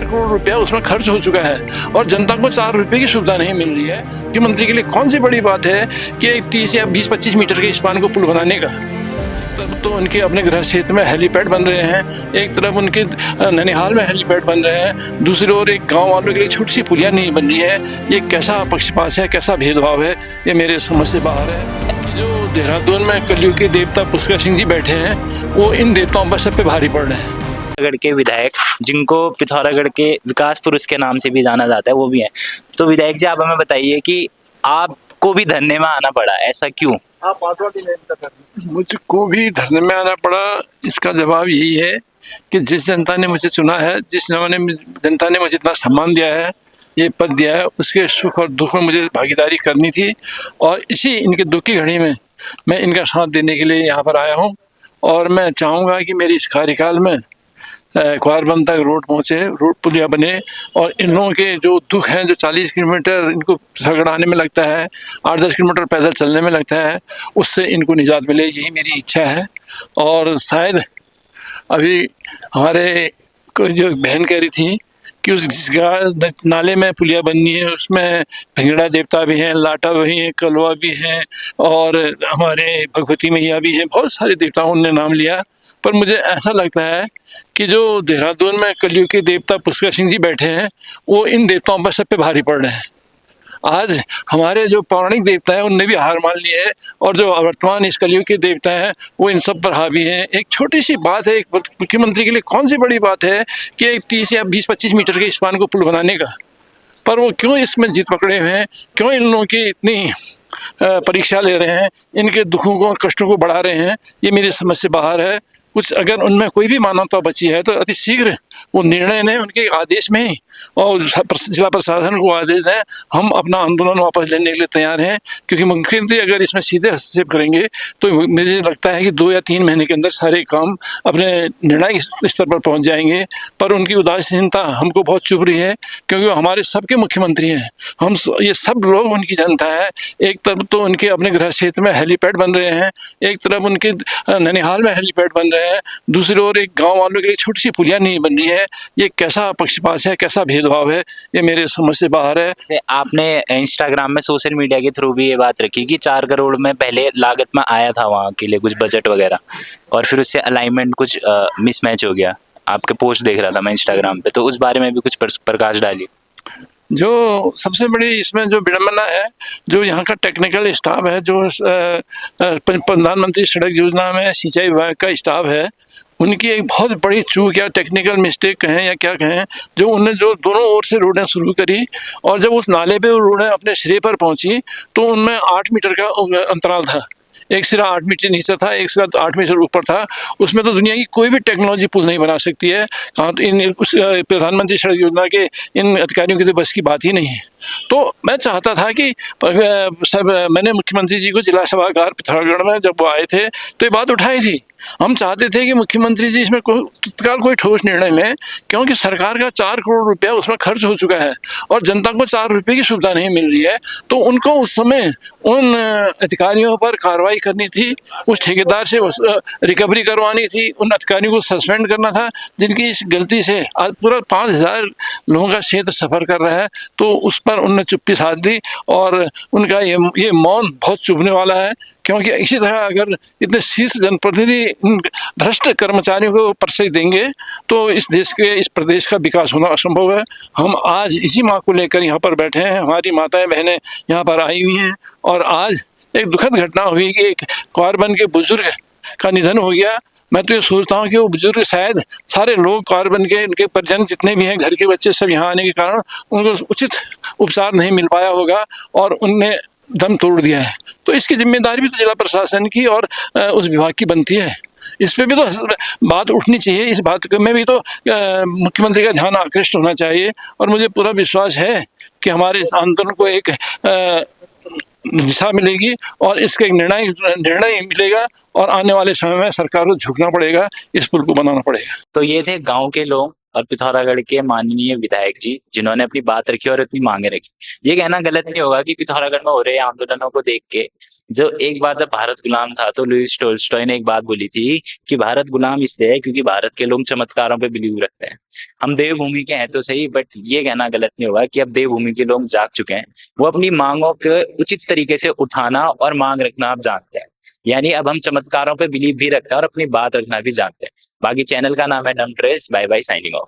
करोड़ रुपया उसमें खर्च हो चुका है और जनता को 4 रुपये की सुविधा नहीं मिल रही है। मुख्यमंत्री के लिए कौन सी बड़ी बात है कि एक 30 या 20-25 मीटर के स्पान को पुल बनाने का। तब तो उनके अपने गृह क्षेत्र में हेलीपैड बन रहे हैं, एक तरफ उनके ननिहाल में हेलीपैड बन रहे हैं, दूसरी ओर एक गांव वालों के लिए छोटी सी पुलिया नहीं बन रही है। ये कैसा पक्षपात है, कैसा भेदभाव है, ये मेरे समझ से बाहर है। कि जो देहरादून में कलयुग के देवता पुष्कर सिंह जी बैठे हैं, वो इन देवताओं पर सब पे भारी पड़ रहे हैं। पिथौरागढ़ के विधायक, जिनको पिथौरागढ़ के विकास पुरुष के नाम से भी जाना जाता है, वो भी हैं। तो विधायक जी, आप हमें बताइए कि आपको भी धरने में आना पड़ा, ऐसा क्यों? मुझको भी धरने में आना पड़ा, इसका जवाब यही है कि जिस जनता ने मुझे चुना है, जिस जनता ने मुझे इतना सम्मान दिया है, ये पद दिया है, उसके सुख और दुख में मुझे भागीदारी करनी थी। और इसी इनके दुख की घड़ी में मैं इनका साथ देने के लिए यहाँ पर आया हूँ। और मैं चाहूँगा कि मेरी इस कार्यकाल में क्वारबंद तक रोड पहुँचे, रोड पुलिया बने, और इन लोगों के जो दुख हैं, जो 40 किलोमीटर इनको झगड़ाने में लगता है, 8-10 किलोमीटर पैदल चलने में लगता है, उससे इनको निजात मिले, यही मेरी इच्छा है। और शायद अभी हमारे को जो बहन कह रही थी कि उस नाले में पुलिया बननी है, उसमें भिंगड़ा देवता भी हैं, लाटा भी हैं, कलवा भी हैं, और हमारे भगवती मैया भी हैं, बहुत सारे देवताओं ने नाम लिया। पर मुझे ऐसा लगता है कि जो देहरादून में कलयुग के देवता पुष्कर सिंह जी बैठे हैं, वो इन देवताओं पर सब पे भारी पड़ रहे हैं। आज हमारे जो पौराणिक देवता हैं, उनने भी हार मान ली है, और जो वर्तमान इस कलयुग के देवता हैं, वो इन सब पर हावी हैं। एक छोटी सी बात है, एक मुख्यमंत्री के लिए कौन सी बड़ी बात है कि एक 30 या 20-25 मीटर के स्पान को पुल बनाने का, पर वो क्यों इसमें जीत पकड़े हुए हैं, क्यों इन लोगों की इतनी परीक्षा ले रहे हैं, इनके दुखों को और कष्टों को बढ़ा रहे हैं, ये मेरी समझ से बाहर है। कुछ अगर उनमें कोई भी मानवता बची है तो अति शीघ्र वो निर्णय लें, उनके आदेश में ही, और जिला प्रशासन को आदेश दें। हम अपना आंदोलन वापस लेने के लिए तैयार हैं, क्योंकि मुख्यमंत्री अगर इसमें सीधे हस्तक्षेप करेंगे तो मुझे लगता है कि 2 या 3 महीने के अंदर सारे काम अपने निर्णायक स्तर पर पहुंच जाएंगे। पर उनकी उदासीनता हमको बहुत चुभ रही है, क्योंकि वो हमारे सबके मुख्यमंत्री हैं, हम ये सब लोग उनकी जनता है। एक तरफ तो उनके अपने गृह क्षेत्र में हेलीपैड बन रहे हैं, एक तरफ उनके ननिहाल में हेलीपैड बन रहे हैं, दूसरी ओर एक गांव वालों के लिए छोटी सी पुलिया नहीं बन रही है। ये कैसा पक्षपात है, कैसा भेदभाव है, ये मेरे समझ से बाहर है। जैसे आपने इंस्टाग्राम में, सोशल मीडिया के थ्रू भी ये बात रखी कि 4 करोड़ में पहले लागत में आया था वहाँ के लिए कुछ बजट वगैरह, और फिर उससे अलाइनमेंट कुछ मिसमैच हो गया। आपके पोस्ट देख रहा था मैं इंस्टाग्राम पे, तो उस बारे में भी कुछ प्रकाश डालिए। जो सबसे बड़ी इसमें जो विडम्बना है, जो यहाँ का टेक्निकल स्टाफ है, जो प्रधानमंत्री सड़क योजना में सिंचाई विभाग का स्टाफ है, उनकी एक बहुत बड़ी चूक या टेक्निकल मिस्टेक कहें या क्या कहें, जो उन्होंने जो दोनों ओर से रोडें शुरू करी, और जब उस नाले पे वो रोडें अपने सिरे पर पहुंची तो उनमें 8 मीटर का अंतराल था। एक सिरा 8 मीटर नीचे था, एक सिरा 8 मीटर ऊपर था। उसमें तो दुनिया की कोई भी टेक्नोलॉजी पुल नहीं बना सकती है। कहाँ तो इन प्रधानमंत्री सड़क योजना के इन अधिकारियों की तो बस की बात ही नहीं है। तो मैं चाहता था कि मैंने मुख्यमंत्री जी को जिला सभागार पिथौरागढ़ में जब वो आए थे तो ये बात उठाई थी। हम चाहते थे कि मुख्यमंत्री जी इसमें तत्काल कोई ठोस निर्णय लें, क्योंकि सरकार का 4 करोड़ रुपया उसमें खर्च हो चुका है और जनता को 4 रुपये की सुविधा नहीं मिल रही है। तो उनको उस समय उन अधिकारियों पर कार्रवाई करनी थी, उस ठेकेदार से रिकवरी करवानी थी, उन अधिकारियों को सस्पेंड करना था जिनकी इस गलती से आज पूरा 5000 लोगों का क्षेत्र सफर कर रहा है। तो उस पर उन्होंने चुप्पी साध दी, और उनका ये मौन बहुत चुभने वाला है, क्योंकि इसी तरह अगर इतने शीर्ष जनप्रतिनिधि भ्रष्ट कर्मचारियों को परसे देंगे तो इस देश के, इस प्रदेश का विकास होना असंभव है। हम आज इसी माँ को लेकर यहाँ पर बैठे हैं, हमारी माताएं बहनें यहाँ पर आई हुई हैं, और आज एक दुखद घटना हुई कि एक क्वारबंद के बुजुर्ग का निधन हो गया। मैं तो ये सोचता हूँ कि वो बुजुर्ग, शायद सारे लोग क्वारबंद के, उनके परिजन जितने भी हैं, घर के बच्चे सब यहाँ आने के कारण उनको उचित उपचार नहीं मिल पाया होगा और उनने दम तोड़ दिया है। तो इसकी जिम्मेदारी भी तो जिला प्रशासन की और उस विभाग की बनती है। इस पे भी तो बात उठनी चाहिए, इस बात में भी तो मुख्यमंत्री का ध्यान आकृष्ट होना चाहिए। और मुझे पूरा विश्वास है कि हमारे इस आंदोलन को एक दिशा मिलेगी और इसका एक निर्णय मिलेगा, और आने वाले समय में सरकार को झुकना पड़ेगा, इस पुल को बनाना पड़ेगा। तो ये थे गांव के लोग और पिथौरागढ़ के माननीय विधायक जी जिन्होंने अपनी बात रखी और अपनी मांगे रखी। ये कहना गलत नहीं होगा कि पिथौरागढ़ में हो रहे आंदोलनों को देख के, जो एक बार जब भारत गुलाम था तो लुईस टोल्स्टॉय ने एक बात बोली थी कि भारत गुलाम इसलिए है क्योंकि भारत के लोग चमत्कारों पे बिलीव रखते हैं। हम देवभूमि के हैं तो सही, बट ये कहना गलत नहीं होगा कि अब देवभूमि के लोग जाग चुके हैं। वो अपनी मांगों को उचित तरीके से उठाना और मांग रखना आप जानते हैं। यानी अब हम चमत्कारों पे बिलीव भी रखते हैं और अपनी बात रखना भी जानते हैं। बाकी चैनल का नाम है डम ट्रेस। Bye bye, signing of.